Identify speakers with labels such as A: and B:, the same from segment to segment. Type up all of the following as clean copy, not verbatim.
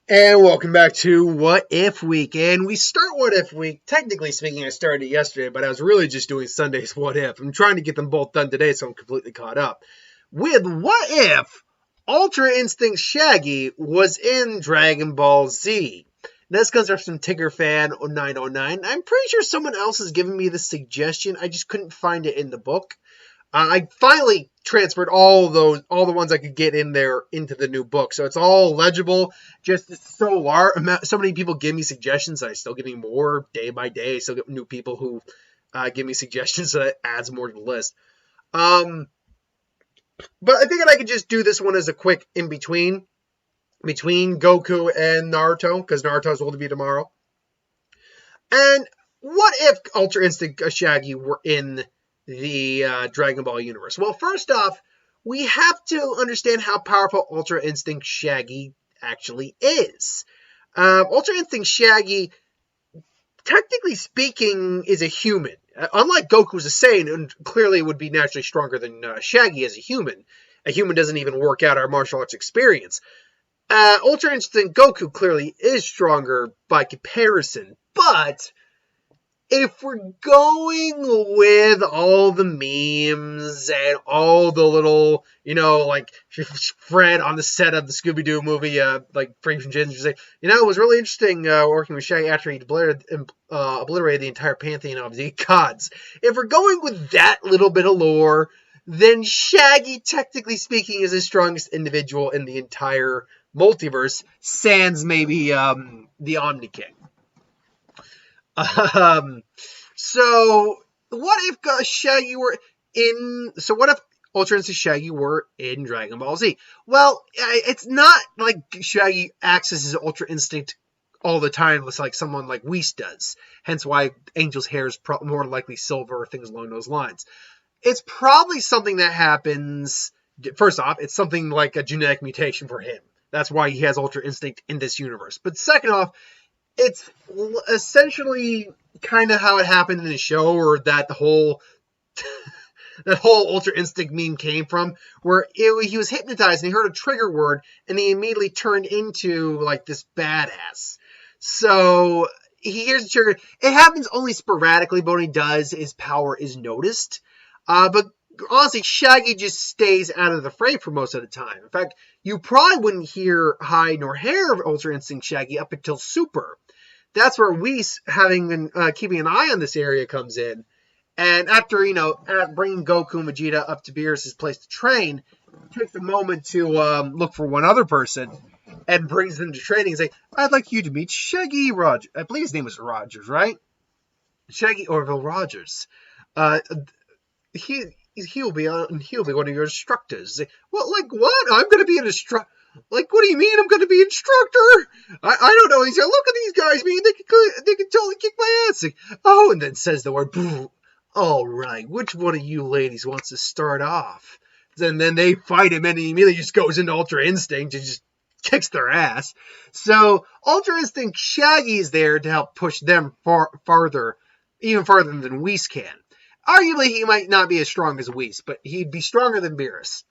A: And welcome back to What If Week. And we start What If Week. Technically speaking, I started it yesterday, but I was really just doing Sunday's What If. I'm trying to get them both done today, so I'm completely caught up. With What If Ultra Instinct Shaggy was in Dragon Ball Z? This comes from Tigger Fan 909. I'm pretty sure someone else has given me this suggestion. I just couldn't find it in the book. I finally transferred all the ones I could get in there into the new book, so it's all legible. Just so so many people give me suggestions. I still getting more day by day. I still get new people who give me suggestions, so that adds more to the list. But I figured I could just do this one as a quick in between Goku and Naruto, because Naruto's will be tomorrow. And what if Ultra Instinct Shaggy were in the Dragon Ball universe? Well, first off, we have to understand how powerful Ultra Instinct Shaggy actually is. Ultra Instinct Shaggy, technically speaking, is a human. Unlike Goku's a Saiyan, and clearly would be naturally stronger than Shaggy as a human. A human doesn't even work out our martial arts experience. Ultra Instinct Goku clearly is stronger by comparison, but if we're going with all the memes and all the little, like Fred on the set of the Scooby-Doo movie, like Frank from Ginger, say, it was really interesting working with Shaggy after he obliterated the entire pantheon of the gods. If we're going with that little bit of lore, then Shaggy, technically speaking, is the strongest individual in the entire multiverse, sans maybe the Omni King. So what if Shaggy were in? So what if Ultra Instinct Shaggy were in Dragon Ball Z? Well, it's not like Shaggy accesses Ultra Instinct all the time. It's like someone like Whis does. Hence why Angel's hair is more likely silver or things along those lines. It's probably something that happens. First off, it's something like a genetic mutation for him. That's why he has Ultra Instinct in this universe. But second off, it's essentially kind of how it happened in the show, or that the whole Ultra Instinct meme came from, where he was hypnotized and he heard a trigger word and he immediately turned into like this badass. So he hears the trigger. It happens only sporadically, but when he does, his power is noticed. But honestly, Shaggy just stays out of the fray for most of the time. In fact, you probably wouldn't hear hide nor hair of Ultra Instinct Shaggy up until Super. That's where Whis, having been keeping an eye on this area, comes in. And after, bringing Goku and Vegeta up to Beerus' place to train, takes a moment to look for one other person and brings them to training and say, I'd like you to meet Shaggy Rogers. I believe his name was Rogers, right? Shaggy Orville Rogers. He'll be one of your instructors. Well, like what? I'm going to be an instructor. Like, what do you mean I'm going to be instructor? I don't know. He's like, look at these guys, man. They can totally kick my ass. Like, oh, and then says the word, boo. All right, which one of you ladies wants to start off? And then they fight him, and he immediately just goes into Ultra Instinct and just kicks their ass. So Ultra Instinct Shaggy is there to help push them even farther than Whis can. Arguably, he might not be as strong as Whis, but he'd be stronger than Beerus.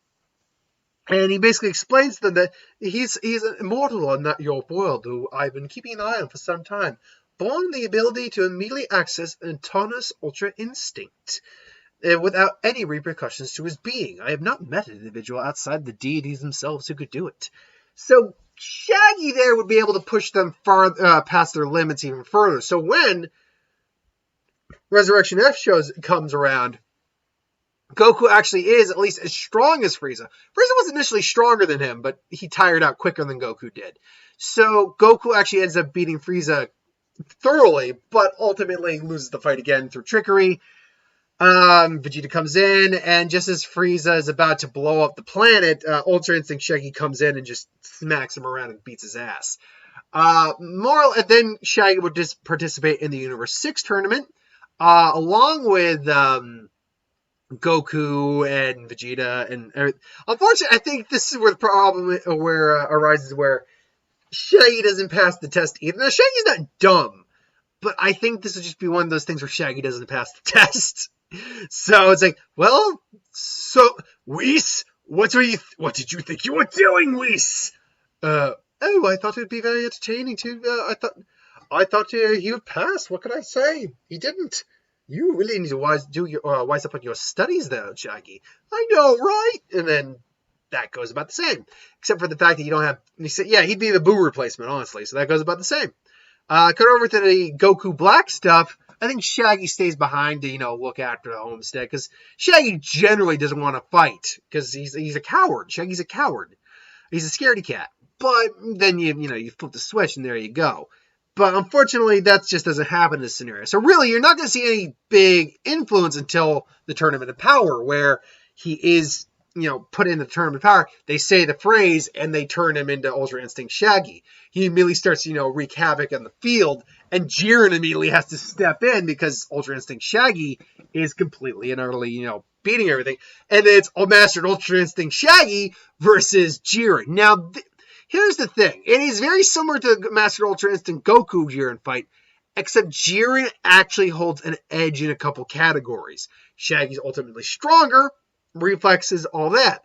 A: And he basically explains to them that he's an immortal in that your world who I've been keeping an eye on for some time, born the ability to immediately access an autonomous Ultra Instinct without any repercussions to his being. I have not met an individual outside the deities themselves who could do it. So Shaggy there would be able to push them far past their limits even further. So when Resurrection F comes around, Goku actually is at least as strong as Frieza. Frieza was initially stronger than him, but he tired out quicker than Goku did. So Goku actually ends up beating Frieza thoroughly, but ultimately loses the fight again through trickery. Vegeta comes in, and just as Frieza is about to blow up the planet, Ultra Instinct Shaggy comes in and just smacks him around and beats his ass. Then Shaggy would just participate in the Universe 6 tournament, along with Goku and Vegeta and everything. Unfortunately, I think this is where the problem arises, where Shaggy doesn't pass the test either. Now, Shaggy's not dumb, but I think this would just be one of those things where Shaggy doesn't pass the test. So it's like, well, so Whis, what did you think you were doing, Whis? Oh, too. I thought it would be very entertaining too. I thought he would pass. What could I say? He didn't. You really need to wise up on your studies, though, Shaggy. I know, right? And then that goes about the same, except for the fact that you don't have. He said, yeah, he'd be the Boo replacement, honestly. So that goes about the same. Cut over to the Goku Black stuff. I think Shaggy stays behind to, look after the homestead, because Shaggy generally doesn't want to fight, because he's a coward. Shaggy's a coward. He's a scaredy cat. But then you flip the switch and there you go. But unfortunately, that just doesn't happen in this scenario. So really, you're not going to see any big influence until the Tournament of Power, where he is, put in the Tournament of Power. They say the phrase, and they turn him into Ultra Instinct Shaggy. He immediately starts, wreak havoc on the field, and Jiren immediately has to step in because Ultra Instinct Shaggy is completely and utterly, beating everything. And then it's Mastered Ultra Instinct Shaggy versus Jiren. Now, here's the thing. It is very similar to the Master Ultra Instinct Goku Jiren fight, except Jiren actually holds an edge in a couple categories. Shaggy's ultimately stronger, reflexes, all that.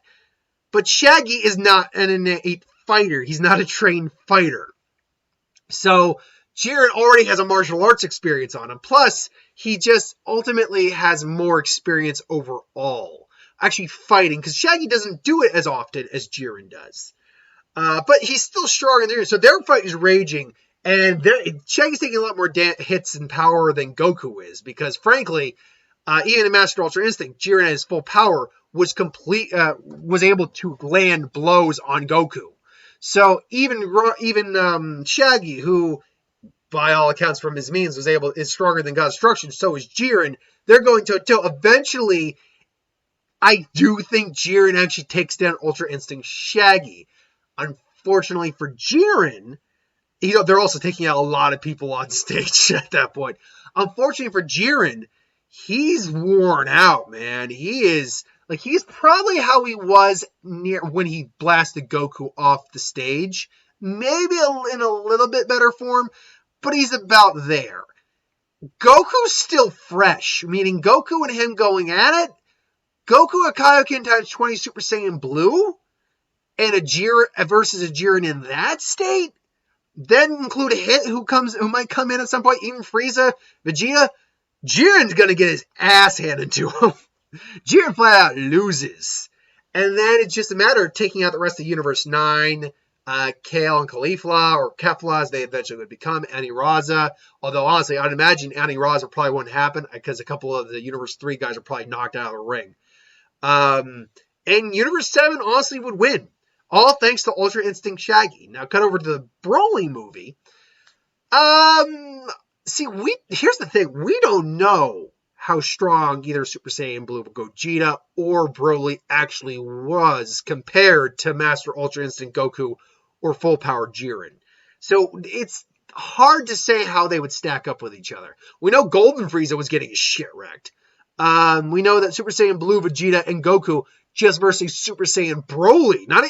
A: But Shaggy is not an innate fighter. He's not a trained fighter. So Jiren already has a martial arts experience on him. Plus, he just ultimately has more experience overall. Actually fighting, because Shaggy doesn't do it as often as Jiren does. But he's still strong in there. So their fight is raging, and Shaggy's taking a lot more hits and power than Goku is, because frankly, even in Master Ultra Instinct, Jiren at his full power was able to land blows on Goku. So even Shaggy, who by all accounts from his means is stronger than God's destruction, so is Jiren. They're going toe-to-toe. Eventually, I do think Jiren actually takes down Ultra Instinct Shaggy. Unfortunately for Jiren, they're also taking out a lot of people on stage at that point. Unfortunately for Jiren, he's worn out, man. He's probably how he was when he blasted Goku off the stage. Maybe in a little bit better form, but he's about there. Goku's still fresh, meaning Goku and him going at it. Goku at Kaioken times 20 Super Saiyan Blue, and a Jiren versus a Jiren in that state. Then include a hit who might come in at some point, even Frieza, Vegeta. Jiren's gonna get his ass handed to him. Jiren flat out loses. And then it's just a matter of taking out the rest of Universe 9, Kale and Caulifla, or Kefla as they eventually would become, Annie Raza. Although honestly, I'd imagine Annie Raza probably wouldn't happen because a couple of the Universe 3 guys are probably knocked out of the ring. And Universe 7 honestly would win. All thanks to Ultra Instinct Shaggy. Now cut over to the Broly movie. Here's the thing. We don't know how strong either Super Saiyan Blue Gogeta or Broly actually was compared to Master Ultra Instinct Goku or Full Power Jiren. So it's hard to say how they would stack up with each other. We know Golden Frieza was getting his shit wrecked. We know that Super Saiyan Blue Vegeta and Goku just versus Super Saiyan Broly, not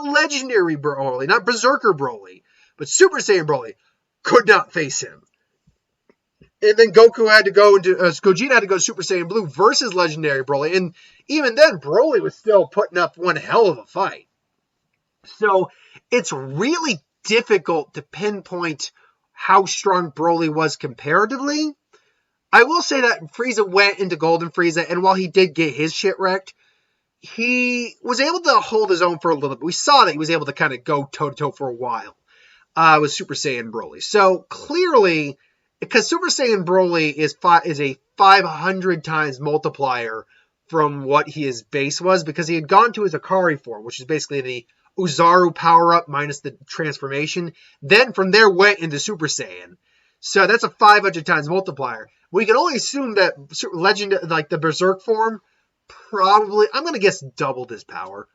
A: Legendary Broly, not Berserker Broly, but Super Saiyan Broly could not face him. And then Gogeta had to go Super Saiyan Blue versus Legendary Broly. And even then, Broly was still putting up one hell of a fight. So it's really difficult to pinpoint how strong Broly was comparatively. I will say that Frieza went into Golden Frieza, and while he did get his shit wrecked, he was able to hold his own for a little bit. We saw that he was able to kind of go toe-to-toe for a while with Super Saiyan Broly. So clearly, because Super Saiyan Broly is a 500 times multiplier from what his base was, because he had gone to his Akari form, which is basically the Uzaru power-up minus the transformation. Then from there went into Super Saiyan. So that's a 500 times multiplier. We can only assume that the Berserk form, probably, I'm going to guess doubled his power.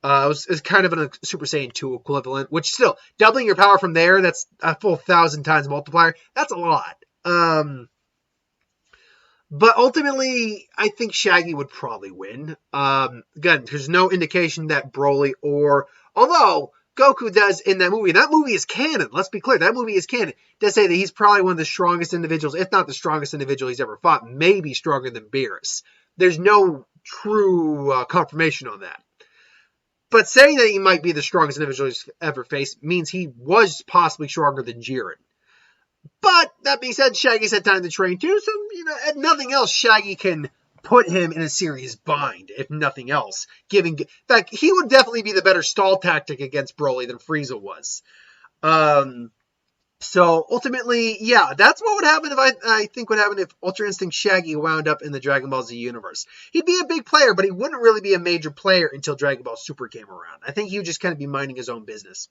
A: It's kind of a Super Saiyan 2 equivalent, which still, doubling your power from there, that's a full 1,000 times multiplier. That's a lot. But ultimately, I think Shaggy would probably win. Again, there's no indication that Broly although Goku does in that movie. That movie is canon. Let's be clear. That movie is canon. Does say that he's probably one of the strongest individuals, if not the strongest individual he's ever fought, maybe stronger than Beerus. There's no true confirmation on that. But saying that he might be the strongest individual he's ever faced means he was possibly stronger than Jiren. But that being said, Shaggy's had time to train too, so, if nothing else, Shaggy can put him in a serious bind, if nothing else. In fact, he would definitely be the better stall tactic against Broly than Frieza was. So ultimately, yeah, that's what would happen I think would happen if Ultra Instinct Shaggy wound up in the Dragon Ball Z universe. He'd be a big player, but he wouldn't really be a major player until Dragon Ball Super came around. I think he would just kind of be minding his own business.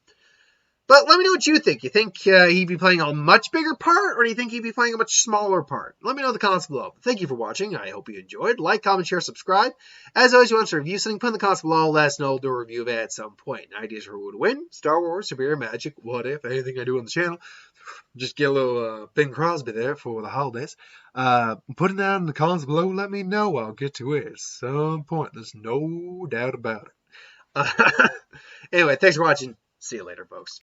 A: But let me know what you think. You think he'd be playing a much bigger part, or do you think he'd be playing a much smaller part? Let me know in the comments below. Thank you for watching. I hope you enjoyed. Like, comment, share, subscribe. As always, you want to review something, put in the comments below. Let us know. We'll do a review of it at some point. Ideas for who would win? Star Wars, Superior Magic, What If, anything I do on the channel. Just get a little Bing Crosby there for the holidays. Put it down in the comments below. Let me know. I'll get to it at some point. There's no doubt about it. Anyway, thanks for watching. See you later, folks.